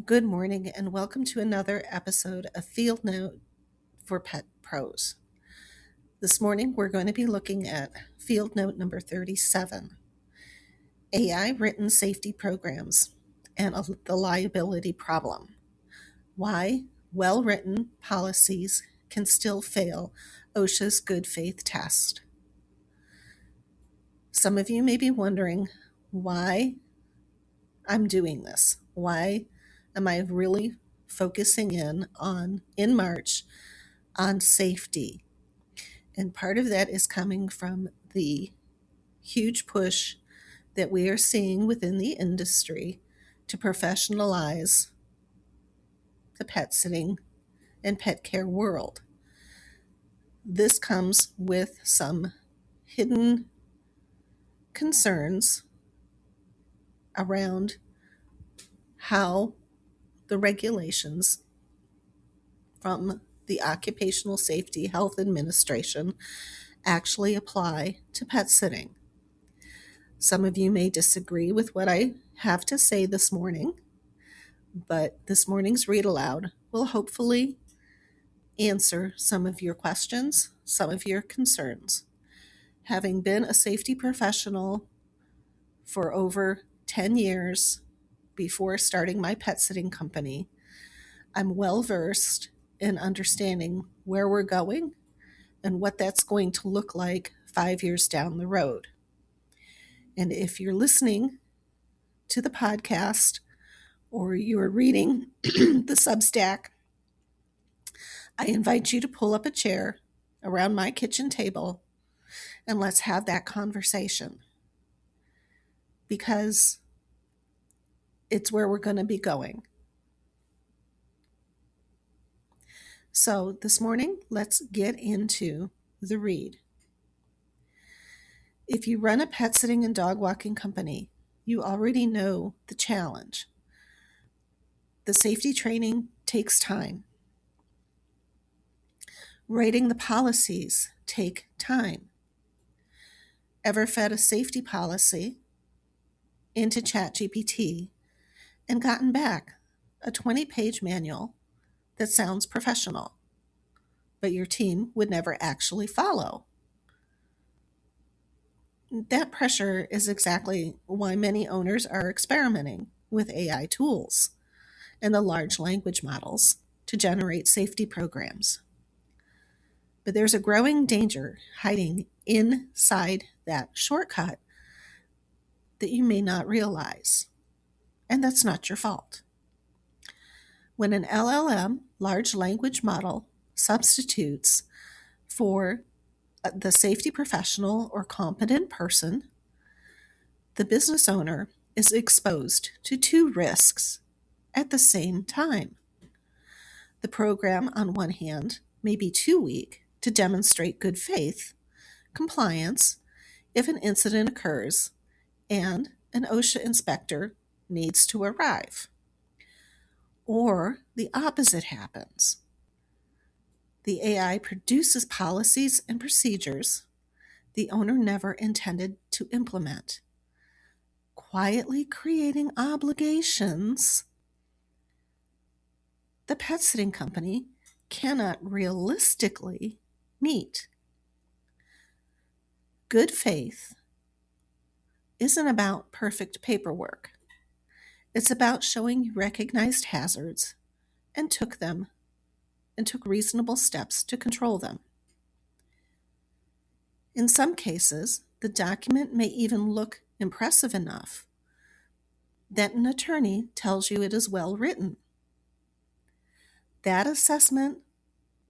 Good morning, and welcome to another episode of Field Note for Pet Pros. This morning, we're going to be looking at Field Note number 37, AI Written Safety Programs and the Liability Problem. Why well-written policies can still fail OSHA's good faith test. Some of you may be wondering why I'm doing this. Why am I really focusing in March on safety? And part of that is coming from the huge push that we are seeing within the industry to professionalize the pet sitting and pet care world. This comes with some hidden concerns around how the regulations from the Occupational Safety Health Administration actually apply to pet sitting. Some of you may disagree with what I have to say this morning, but this morning's read aloud will hopefully answer some of your questions, some of your concerns. Having been a safety professional for over 10 years before starting my pet sitting company, I'm well versed in understanding where we're going and what that's going to look like 5 years down the road. And if you're listening to the podcast or you're reading the Substack, I invite you to pull up a chair around my kitchen table and let's have that conversation, because it's where we're going to be going. So this morning, let's get into the read. If you run a pet sitting and dog walking company, you already know the challenge. The safety training takes time. Writing the policies take time. Ever fed a safety policy into ChatGPT and gotten back a 20-page manual that sounds professional, but your team would never actually follow? That pressure is exactly why many owners are experimenting with AI tools and the large language models to generate safety programs. But there's a growing danger hiding inside that shortcut that you may not realize, and that's not your fault. When an LLM, large language model, substitutes for the safety professional or competent person, the business owner is exposed to two risks at the same time. The program, on one hand, may be too weak to demonstrate good faith compliance if an incident occurs and an OSHA inspector needs to arrive. Or the opposite happens. The AI produces policies and procedures the owner never intended to implement, quietly creating obligations the pet sitting company cannot realistically meet. Good faith isn't about perfect paperwork. It's about showing you recognized hazards and took reasonable steps to control them. In some cases, the document may even look impressive enough that an attorney tells you it is well written. That assessment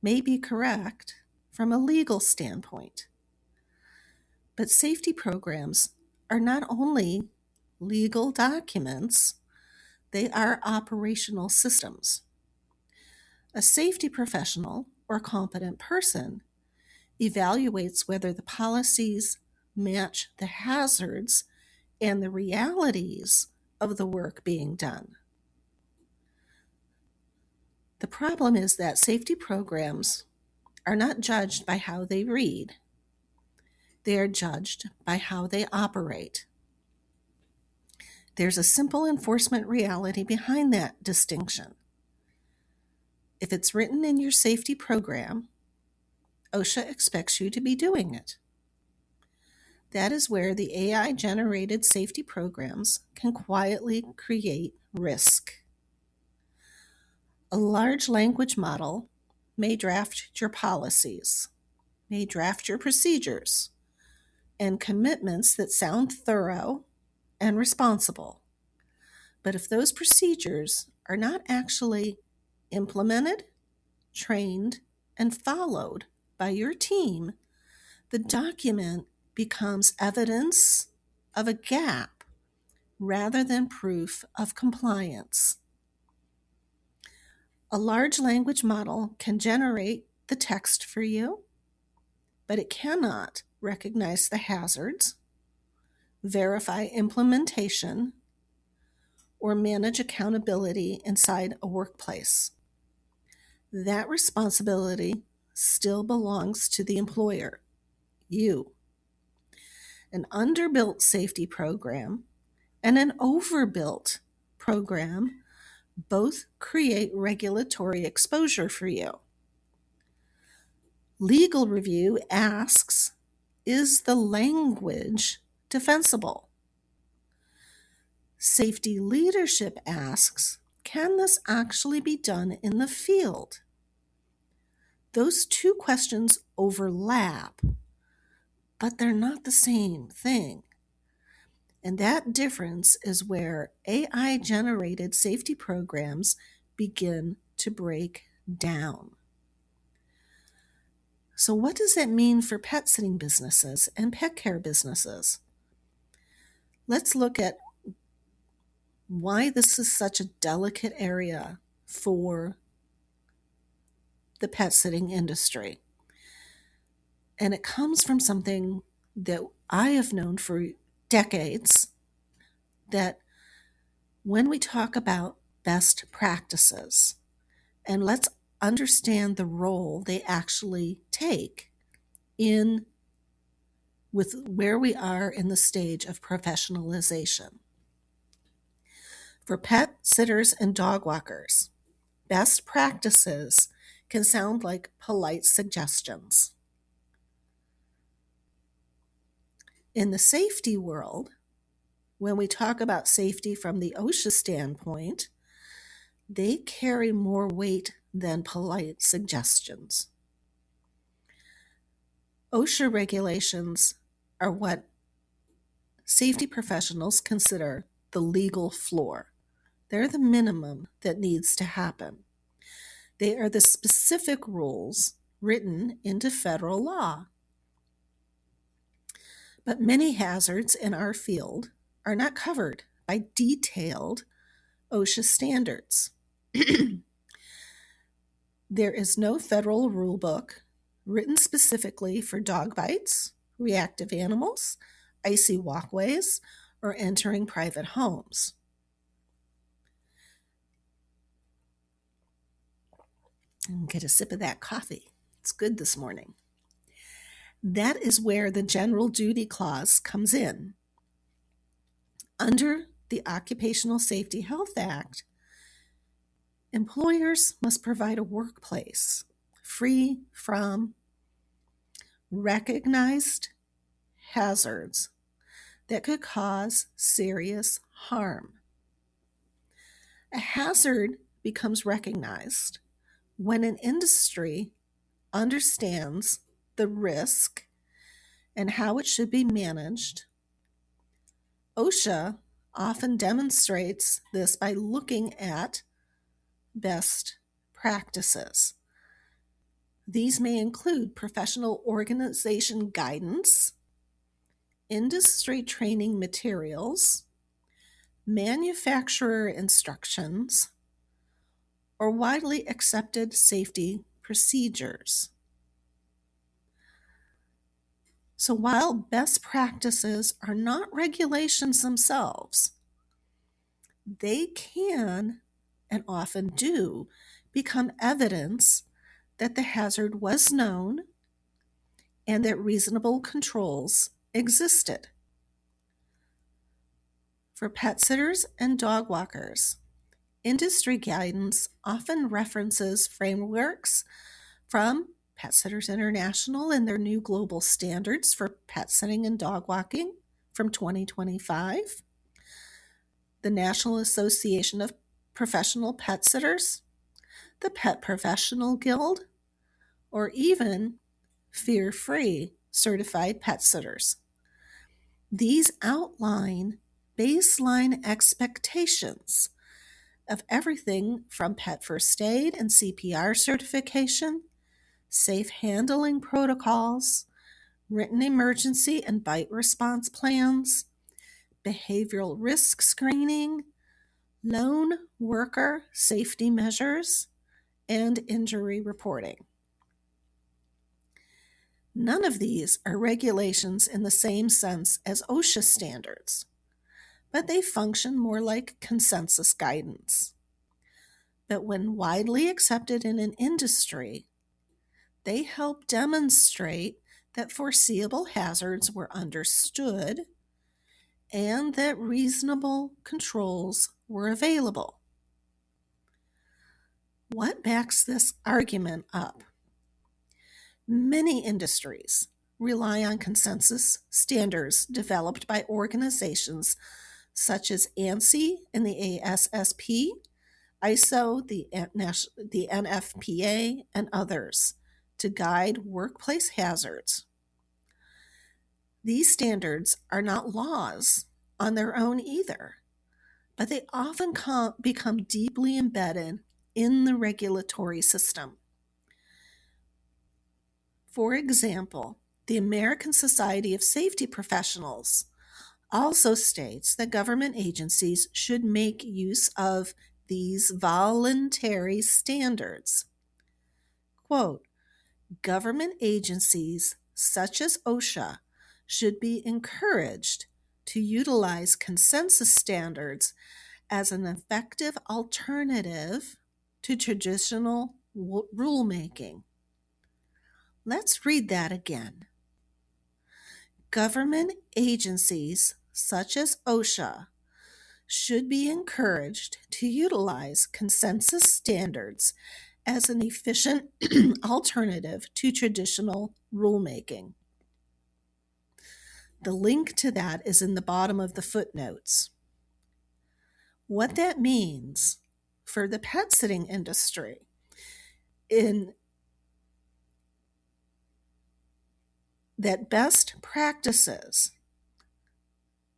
may be correct from a legal standpoint, but safety programs are not only legal documents, they are operational systems. A safety professional or competent person evaluates whether the policies match the hazards and the realities of the work being done. The problem is that safety programs are not judged by how they read. They are judged by how they operate. There's a simple enforcement reality behind that distinction. If it's written in your safety program, OSHA expects you to be doing it. That is where the AI-generated safety programs can quietly create risk. A large language model may draft your policies, may draft your procedures, and commitments that sound thorough and responsible. But if those procedures are not actually implemented, trained, and followed by your team, the document becomes evidence of a gap rather than proof of compliance. A large language model can generate the text for you, but it cannot recognize the hazards, verify implementation, or manage accountability inside a workplace. That responsibility still belongs to the employer, you. An underbuilt safety program and an overbuilt program both create regulatory exposure for you. Legal review asks, is the language defensible? Safety leadership asks, can this actually be done in the field? Those two questions overlap, but they're not the same thing. And that difference is where AI-generated safety programs begin to break down. So what does that mean for pet sitting businesses and pet care businesses? Let's look at why this is such a delicate area for the pet sitting industry. And it comes from something that I have known for decades, that when we talk about best practices, and let's understand the role they actually take in with where we are in the stage of professionalization. For pet sitters and dog walkers, best practices can sound like polite suggestions. In the safety world, when we talk about safety from the OSHA standpoint, they carry more weight than polite suggestions. OSHA regulations are what safety professionals consider the legal floor. They're the minimum that needs to happen. They are the specific rules written into federal law. But many hazards in our field are not covered by detailed OSHA standards. There is no federal rule book written specifically for dog bites, reactive animals, icy walkways, or entering private homes. And get a sip of that coffee. It's good this morning. That is where the general duty clause comes in. Under the Occupational Safety Health Act, employers must provide a workplace free from recognized hazards that could cause serious harm. A hazard becomes recognized when an industry understands the risk and how it should be managed. OSHA often demonstrates this by looking at best practices. These may include professional organization guidance, industry training materials, manufacturer instructions, or widely accepted safety procedures. So while best practices are not regulations themselves, they can, and often do, become evidence that the hazard was known and that reasonable controls existed. For pet sitters and dog walkers, industry guidance often references frameworks from Pet Sitters International and their new global standards for pet sitting and dog walking from 2025, the National Association of Professional Pet Sitters, the Pet Professional Guild, or even fear-free certified pet sitters. These outline baseline expectations of everything from pet first aid and CPR certification, safe handling protocols, written emergency and bite response plans, behavioral risk screening, lone worker safety measures, and injury reporting. None of these are regulations in the same sense as OSHA standards, but they function more like consensus guidance. But when widely accepted in an industry, they help demonstrate that foreseeable hazards were understood and that reasonable controls were available. What backs this argument up? Many industries rely on consensus standards developed by organizations such as ANSI and the ASSP, ISO, the NFPA, and others to guide workplace hazards. These standards are not laws on their own either, but they often become deeply embedded in the regulatory system. For example, the American Society of Safety Professionals also states that government agencies should make use of these voluntary standards. Quote, government agencies such as OSHA should be encouraged to utilize consensus standards as an effective alternative to traditional rulemaking. Let's read that again. Government agencies such as OSHA should be encouraged to utilize consensus standards as an efficient alternative to traditional rulemaking. The link to that is in the bottom of the footnotes. What that means for the pet sitting industry in that best practices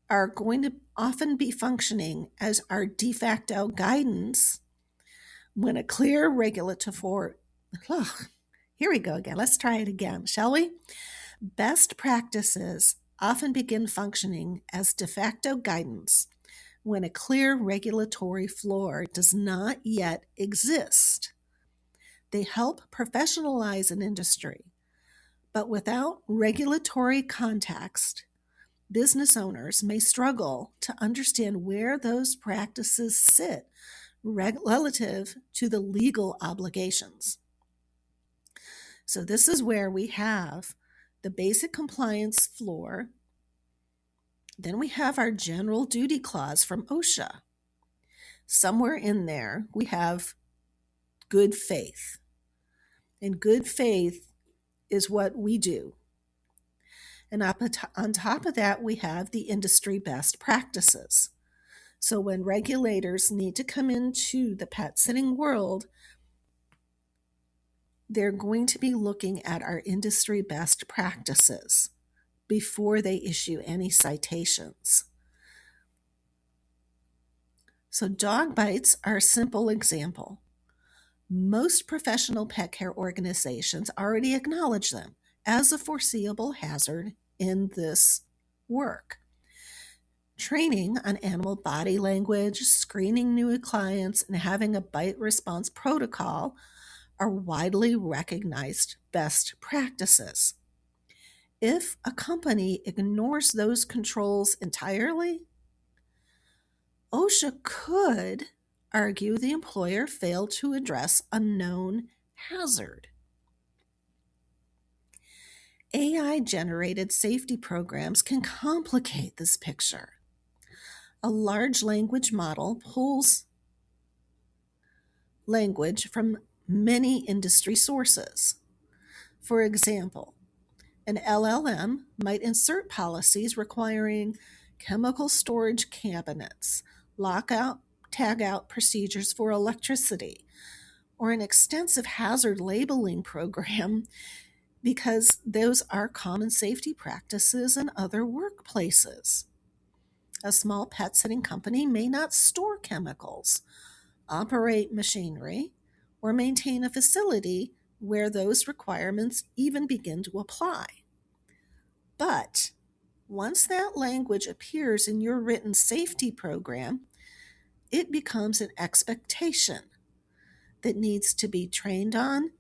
are going to often be functioning as our de facto guidance when a clear regulatory, here we go again, let's try it again, shall we? Best practices often begin functioning as de facto guidance when a clear regulatory floor does not yet exist. They help professionalize an industry, but without regulatory context, business owners may struggle to understand where those practices sit relative to the legal obligations. So this is where we have the basic compliance floor. Then we have our general duty clause from OSHA. Somewhere in there, we have good faith. And good faith is what we do. And on top of that, we have the industry best practices. So when regulators need to come into the pet sitting world, they're going to be looking at our industry best practices before they issue any citations. So dog bites are a simple example. Most professional pet care organizations already acknowledge them as a foreseeable hazard in this work. Training on animal body language, screening new clients, and having a bite response protocol are widely recognized best practices. If a company ignores those controls entirely, OSHA could argue the employer failed to address a known hazard. AI-generated safety programs can complicate this picture. A large language model pulls language from many industry sources. For example, an LLM might insert policies requiring chemical storage cabinets, lockout, tagout procedures for electricity, or an extensive hazard labeling program because those are common safety practices in other workplaces. A small pet sitting company may not store chemicals, operate machinery, or maintain a facility where those requirements even begin to apply. But once that language appears in your written safety program, it becomes an expectation that needs to be trained on,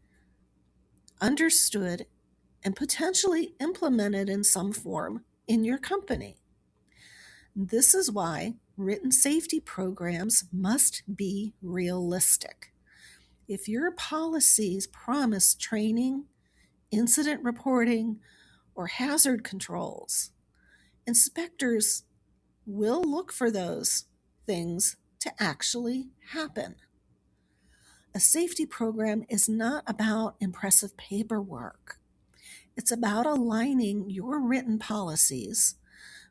understood, and potentially implemented in some form in your company. This is why written safety programs must be realistic. If your policies promise training, incident reporting, or hazard controls, inspectors will look for those things to actually happen. A safety program is not about impressive paperwork. It's about aligning your written policies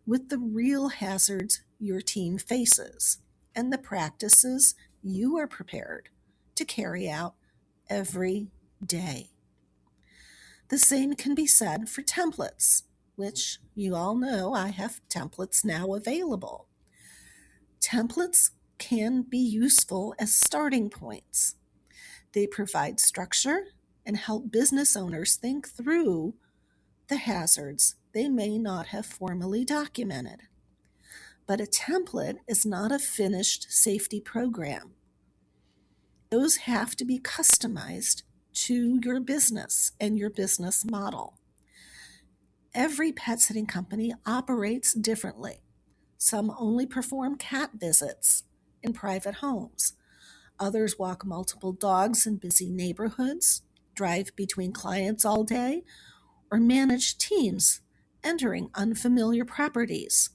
with the real hazards your team faces and the practices you are prepared to carry out every day. The same can be said for templates, which you all know I have templates now available. Templates can be useful as starting points. They provide structure and help business owners think through the hazards they may not have formally documented. But a template is not a finished safety program. Those have to be customized to your business and your business model. Every pet sitting company operates differently. Some only perform cat visits in private homes. Others walk multiple dogs in busy neighborhoods, drive between clients all day, or manage teams entering unfamiliar properties.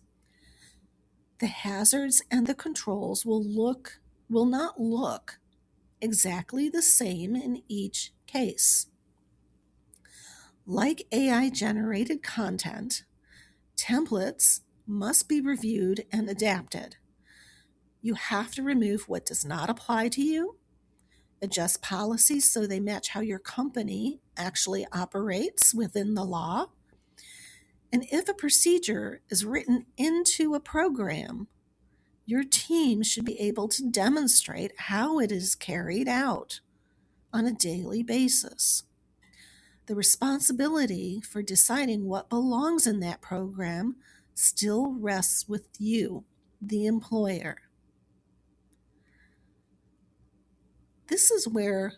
The hazards and the controls will not look exactly the same in each case. Like AI generated content, templates must be reviewed and adapted. You have to remove what does not apply to you, adjust policies so they match how your company actually operates within the law. And if a procedure is written into a program, your team should be able to demonstrate how it is carried out on a daily basis. The responsibility for deciding what belongs in that program still rests with you, the employer. This is where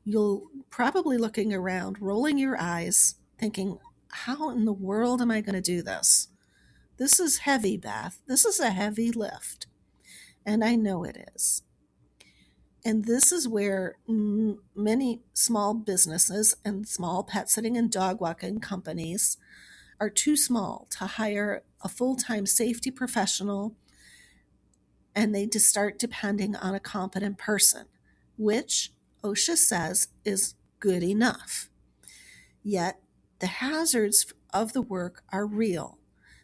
you'll probably looking around, rolling your eyes, thinking, how in the world am I going to do this? This is heavy, Beth. This is a heavy lift. And I know it is. And this is where many small businesses and small pet sitting and dog walking companies are too small to hire a full-time safety professional, and they just start depending on a competent person, which OSHA says is good enough. Yet the hazards of the work are real.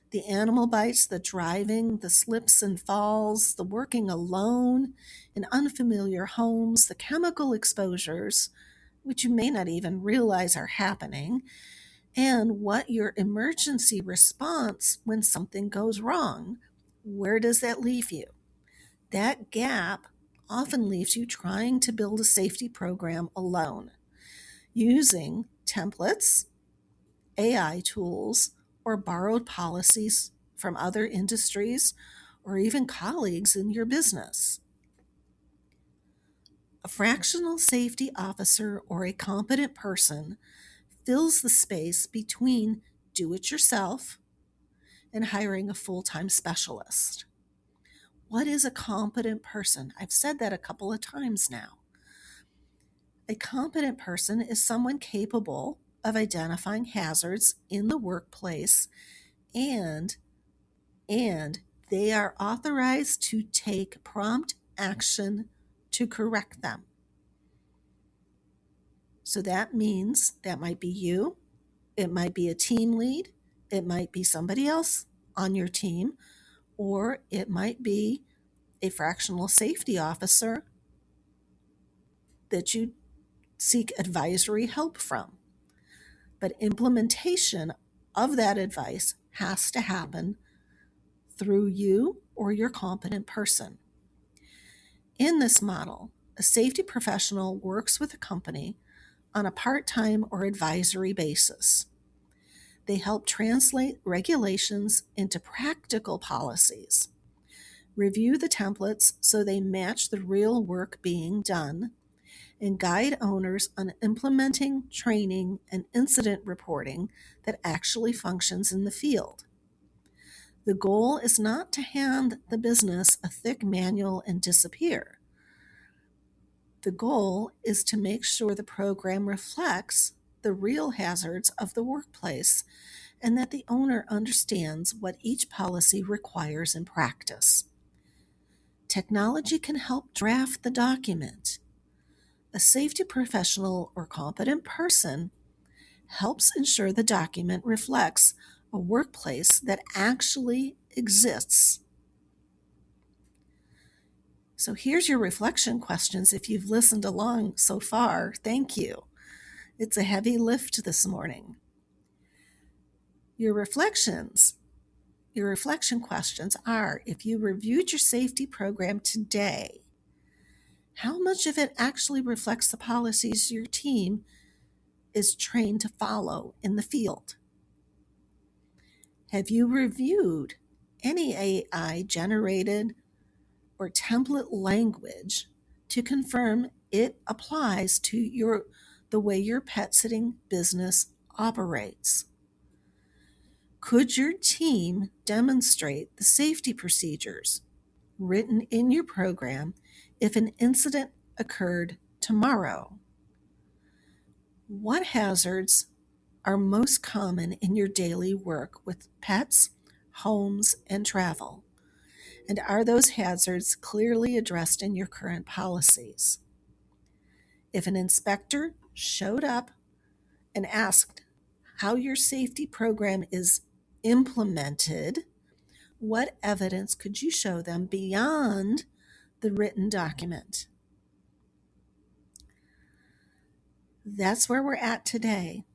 The animal bites, the driving, the slips and falls, the working alone in unfamiliar homes, the chemical exposures, which you may not even realize are happening, and what your emergency response when something goes wrong. Where does that leave you? That gap often leaves you trying to build a safety program alone, using templates, AI tools, or borrowed policies from other industries or even colleagues in your business. A fractional safety officer or a competent person fills the space between do it yourself and hiring a full-time specialist. What is a competent person? I've said that a couple of times now. A competent person is someone capable of identifying hazards in the workplace and They are authorized to take prompt action to correct them. So that means that might be you, it might be a team lead, it might be somebody else on your team, or it might be a fractional safety officer that you seek advisory help from. But implementation of that advice has to happen through you or your competent person. In this model, a safety professional works with a company on a part-time or advisory basis. They help translate regulations into practical policies, review the templates so they match the real work being done, and guide owners on implementing training and incident reporting that actually functions in the field. The goal is not to hand the business a thick manual and disappear. The goal is to make sure the program reflects the real hazards of the workplace and that the owner understands what each policy requires in practice. Technology can help draft the document. A safety professional or competent person helps ensure the document reflects a workplace that actually exists. So here's your reflection questions if you've listened along so far. Thank you. It's a heavy lift this morning. Your reflection questions are: if you reviewed your safety program today, how much of it actually reflects the policies your team is trained to follow in the field? Have you reviewed any AI generated or template language to confirm it applies to the way your pet sitting business operates? Could your team demonstrate the safety procedures written in your program if an incident occurred tomorrow? What hazards are most common in your daily work with pets, homes, and travel? And are those hazards clearly addressed in your current policies? If an inspector showed up and asked how your safety program is implemented, what evidence could you show them beyond the written document? That's where we're at today.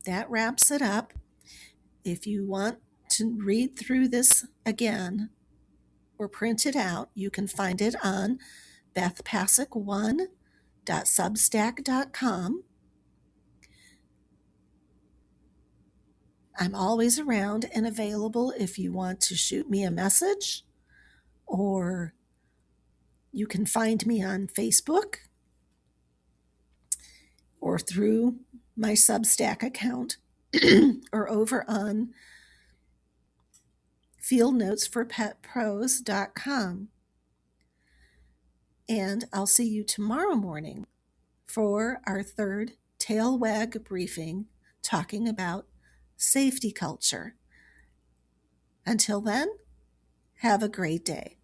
That wraps it up. If you want to read through this again or print it out, you can find it on bethpasic1.substack.com. I'm always around and available if you want to shoot me a message, or you can find me on Facebook or through my Substack account or over on fieldnotesforpetpros.com. And I'll see you tomorrow morning for our third tail wag briefing talking about safety culture. Until then, have a great day.